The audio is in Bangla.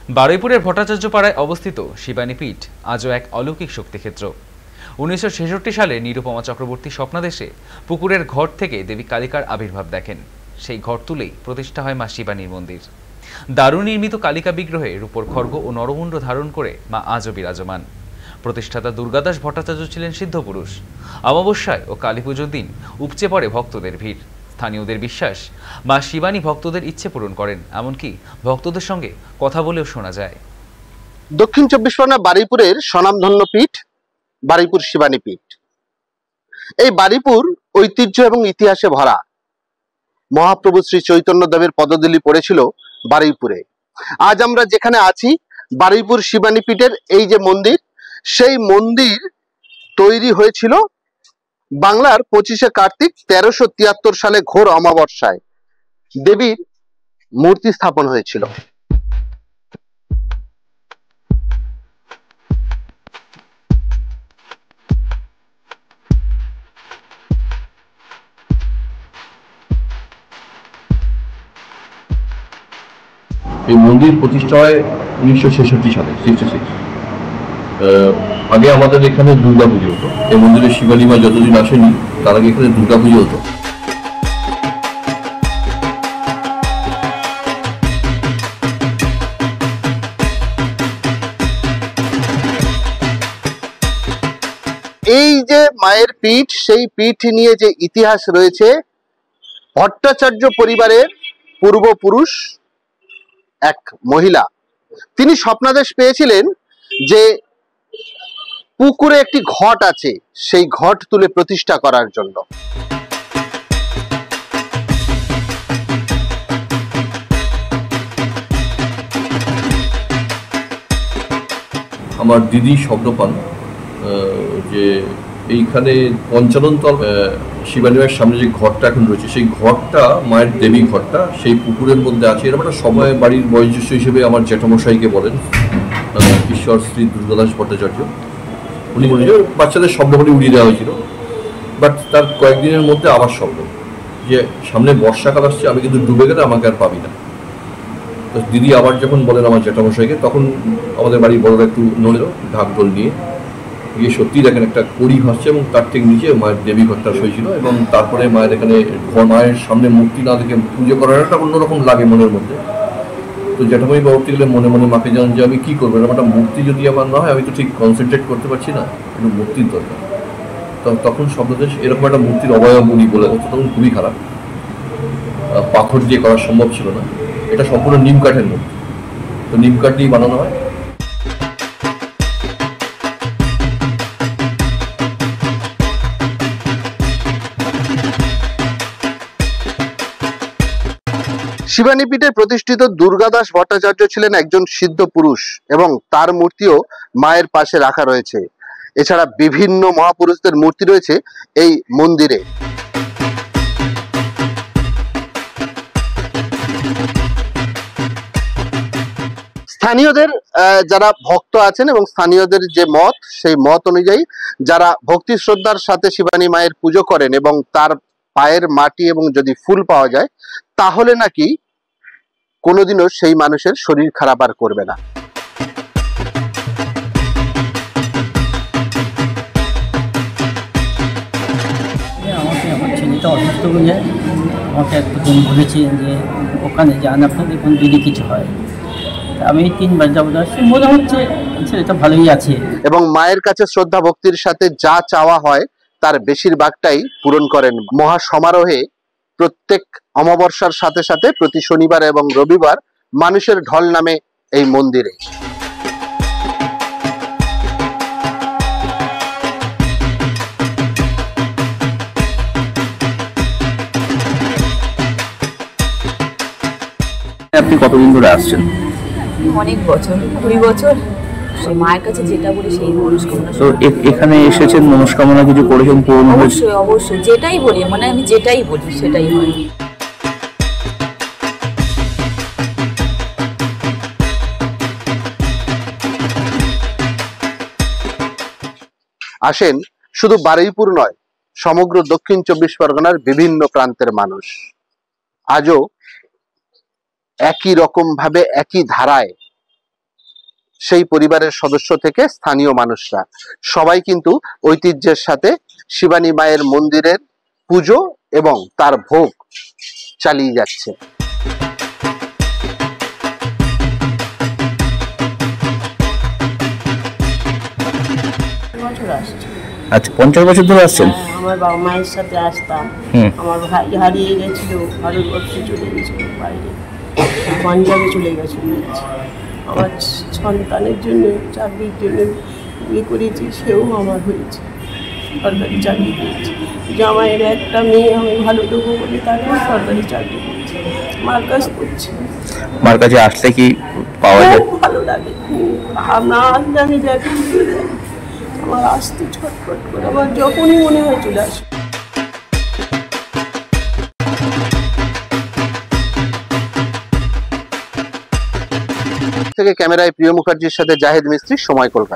বারুইপুরের ভট্টাচার্য পাড়ায় অবস্থিত শিবানী পীঠ আজও এক অলৌকিক শক্তিক্ষেত্র। 1966 সালে নিরুপমা চক্রবর্তী স্বপ্নাদেশে পুকুরের ঘট থেকে দেবী কালিকার আবির্ভাব দেখেন। সেই ঘট তুলেই প্রতিষ্ঠা হয় মা শিবানীর মন্দির। দারু নির্মিত কালিকা বিগ্রহে রূপোর খড়গ ও নরমুণ্ড ধারণ করে মা আজও বিরাজমান। প্রতিষ্ঠাতা দুর্গাদাস ভট্টাচার্য ছিলেন সিদ্ধপুরুষ। অমাবস্যায় ও কালী পুজোর দিন উপচে পড়ে ভক্তদের ভিড়। স্থানীয়দের বিশ্বাস, মা শিবানী ভক্তদের ইচ্ছে পূরণ করেন, এমনকি ভক্তদের সঙ্গে কথা বলেও শোনা যায়। দক্ষিণ চব্বিশ পরগনা বারুইপুরের স্বনামধন্য পীঠ বারুইপুর শিবানী পীঠ। এই বারুইপুর ঐতিহ্য এবং ইতিহাসে ভরা। মহাপ্রভু শ্রী চৈতন্য দেবের পদধূলি পড়েছিল বারুইপুরে। আজ আমরা যেখানে আছি, বারুইপুর শিবানী পীঠের এই যে মন্দির, সেই মন্দির তৈরি হয়েছিল বাংলার 25শে কার্তিক 1373 সালে ঘোর অমাবস্যায় দেবীর মূর্তি স্থাপন হয়েছিল। এই মন্দির প্রতিষ্ঠা হয় 1966 সালে, 66। আগে আমাদের এখানে দুর্গা পুজো হতো। এই মন্দিরে শিবানী মা যতদিন আসেনি তার আগে এখানে দুর্গা পুজো হতো। এই যে মায়ের পীঠ, সেই পীঠ নিয়ে যে ইতিহাস রয়েছে, ভট্টাচার্য পরিবারের পূর্বপুরুষ এক মহিলা, তিনি স্বপ্নাদেশ পেয়েছিলেন যে পুকুরে একটি ঘট আছে, সেই ঘট তুলে প্রতিষ্ঠা করার জন্য। আমার দিদি শব্দ পান যে এইখানে পঞ্চাননতল শিবানী মায়ের সামনে যে ঘরটা এখন রয়েছে, সেই ঘরটা মায়ের দেবী ঘরটা সেই পুকুরের মধ্যে আছে। এরকম একটা সময় বাড়ির বয়োজ্যেষ্ঠ হিসেবে আমার জ্যাঠামশাইকে বলেন, ঈশ্বর শ্রী দুর্গাদাস ভট্টাচার্য, উনি বলেন যে বাচ্চাদের শব্দ করে উড়িয়ে দেওয়া হয়েছিল। বাট তার কয়েকদিনের মধ্যে আবার শব্দ যে সামনে বর্ষাকাল আসছে, আমি কিন্তু ডুবে গেলে আমাকে আর পাবি না। তো দিদি আবার যখন বলেন আমার জ্যাঠামশাইকে, তখন আমাদের বাড়ির বড়রা একটু নড়েল, ঢাক ঢোল নিয়ে গিয়ে সত্যি দেখেন একটা কড়ি ভাসছে এবং তার ঠিক নিচে মায়ের দেবী ঘরটা হয়েছিল। এবং তারপরে মায়ের এখানে মায়ের সামনে মূর্তি না দেখে পুজো করার একটা অন্যরকম লাগে মনের মধ্যে। তো জ্যাঠামাই পরবর্তী গেলে মনে মনে মাকে জানান যে আমি কী করবো, এরকম একটা মূর্তি যদি আমার না হয়, আমি তো ঠিক কনসেন্ট্রেট করতে পারছি না, একটু মূর্তির দরকার। তো তখন শব্দদেশ এরকম একটা মূর্তির অবয়ব উনি বলে হতো, তখন খুবই খারাপ, পাথর দিয়ে করা সম্ভব ছিল না, এটা সম্পূর্ণ নিম কাঠের মূর্তি। তো নিম কাঠ দিয়েই বানানো হয়। শিবানী পীঠে প্রতিষ্ঠিত দুর্গাদাস ভট্টাচার্য ছিলেন একজন সিদ্ধ পুরুষ এবং তার মূর্তিও মায়ের পাশে রাখা রয়েছে। এছাড়া বিভিন্ন মহাপুরুষদের মূর্তি রয়েছে এই মন্দিরে। স্থানীয়দের যারা ভক্ত আছেন এবং স্থানীয়দের যে মত, সেই মত অনুযায়ী যারা ভক্তি শ্রদ্ধার সাথে শিবানী মায়ের পুজো করেন এবং তার পায়ের মাটি এবং যদি ফুল পাওয়া যায়, তাহলে নাকি কোনোদিনও সেই মানুষের শরীর খারাপ আর করবে না। আমাকে আমার ছেলেটা অসুস্থ হয়ে যায়, আমাকে একজন বলেছে যে ওখানে যান, আপনার দেখুন যদি কিছু হয়। আমি 3 বার যাবো, আসছি, মনে হচ্ছে ছেলেটা ভালোই আছে। এবং মায়ের কাছে শ্রদ্ধা ভক্তির সাথে যা চাওয়া হয় তার বেশিরভাগটাই পূরণ করেন। মহা সমারোহে প্রত্যেক অমাবস্যার সাথে সাথে প্রতি শনিবার এবং রবিবার মানুষের ঢল নামে এই মন্দিরে। আপনি কতদিন ধরে আসছেন? অনেক বছর, 20 বছর। সেই মায়ের কাছে যেটা বলি সেই মনস্কামনা। তো এখানে এসেছেন, মনস্কামনা কিছু করেছেন, পূরণ হয়েছে? অবশ্যই অবশ্যই, যেটাই বলি, মানে আমি যেটাই বলি সেটাই হয়। আসেন শুধু বারুইপুর নয়, সমগ্র দক্ষিণ চব্বিশ পরগনার বিভিন্ন প্রান্তের মানুষ। আজও একই রকম ভাবে একই ধারায় সেই পরিবারের সদস্য থেকে স্থানীয় মানুষরা সবাই কিন্তু ঐতিহ্যের সাথে শিবানী মায়ের মন্দিরের পুজো এবং তার ভোগ চালিয়ে যাচ্ছে। বছর আসছে। আচ্ছা, 50 বছর ধরে আসছেন? আমার বাবা মায়ের সাথে আসতাম। আমার ভাই হারিয়ে গেছিল, ভারতবর্ষে চলে গেছিল, বাইরে পাঞ্জাবে চলে গেছিল। আমার সন্তানের জন্য, চাকরির জন্য বিয়ে করেছি, সেও আমার হয়েছে, সরকারি চাকরি পেয়েছি। জামাইয়ের একটা মেয়ে আমি ভালো দেবো বলে তাকে সরকারি চাকরি পেয়েছি, মার কাজ করছি। মার কাছে আসলে কি পাওয়া যায়? খুব ভালো লাগে। আমরা আসলে আমি দেখি, আমার আসতে ছটফট করে, আমার যখনই মনে হয় চলে আসে। থেকে ক্যামেরায় প্রিয় মুখার্জির সাথে জাহেদ মিস্ত্রি, সময়, কলকাতা।